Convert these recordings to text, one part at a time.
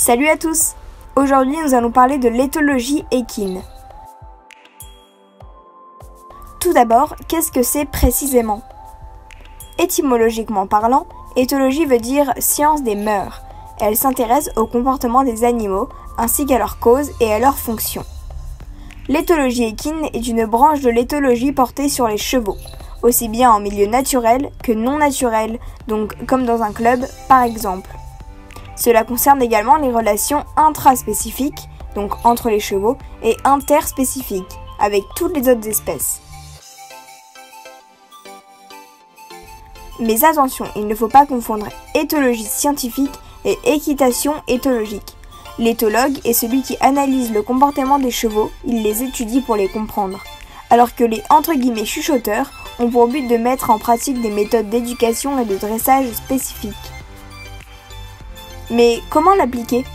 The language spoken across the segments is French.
Salut à tous! Aujourd'hui, nous allons parler de l'éthologie équine. Tout d'abord, qu'est-ce que c'est précisément? Étymologiquement parlant, éthologie veut dire science des mœurs. Elle s'intéresse au comportement des animaux, ainsi qu'à leurs causes et à leurs fonctions. L'éthologie équine est une branche de l'éthologie portée sur les chevaux, aussi bien en milieu naturel que non naturel, donc comme dans un club par exemple. Cela concerne également les relations intraspécifiques, donc entre les chevaux, et interspécifiques, avec toutes les autres espèces. Mais attention, il ne faut pas confondre éthologie scientifique et équitation éthologique. L'éthologue est celui qui analyse le comportement des chevaux, il les étudie pour les comprendre, alors que les « chuchoteurs » ont pour but de mettre en pratique des méthodes d'éducation et de dressage spécifiques. Mais comment l'appliquer?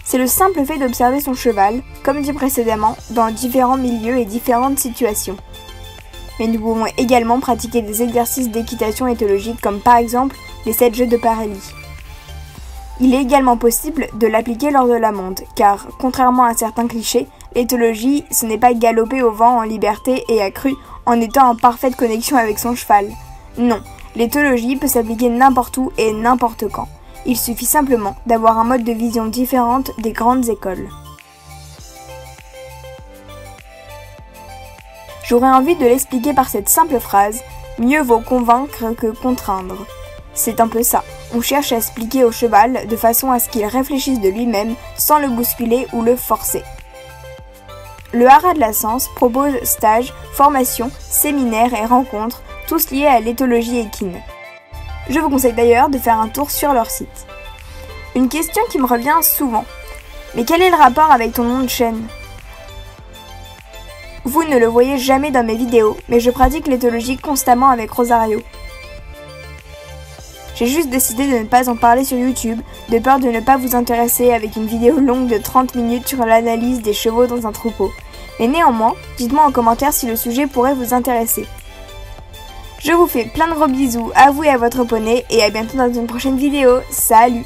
C'est le simple fait d'observer son cheval, comme dit précédemment, dans différents milieux et différentes situations. Mais nous pouvons également pratiquer des exercices d'équitation éthologique comme par exemple les 7 jeux de Parélie. Il est également possible de l'appliquer lors de la monte, car contrairement à certains clichés, l'éthologie ce n'est pas galoper au vent en liberté et accru en étant en parfaite connexion avec son cheval. Non, l'éthologie peut s'appliquer n'importe où et n'importe quand. Il suffit simplement d'avoir un mode de vision différent des grandes écoles. J'aurais envie de l'expliquer par cette simple phrase « Mieux vaut convaincre que contraindre ». C'est un peu ça, on cherche à expliquer au cheval de façon à ce qu'il réfléchisse de lui-même sans le bousculer ou le forcer. Le Haras de la Sens propose stages, formations, séminaires et rencontres, tous liés à l'éthologie équine. Je vous conseille d'ailleurs de faire un tour sur leur site. Une question qui me revient souvent. Mais quel est le rapport avec ton nom de chaîne? Vous ne le voyez jamais dans mes vidéos, mais je pratique l'éthologie constamment avec Rosario. J'ai juste décidé de ne pas en parler sur YouTube, de peur de ne pas vous intéresser avec une vidéo longue de 30 minutes sur l'analyse des chevaux dans un troupeau. Mais néanmoins, dites-moi en commentaire si le sujet pourrait vous intéresser. Je vous fais plein de gros bisous à vous et à votre poney et à bientôt dans une prochaine vidéo. Salut!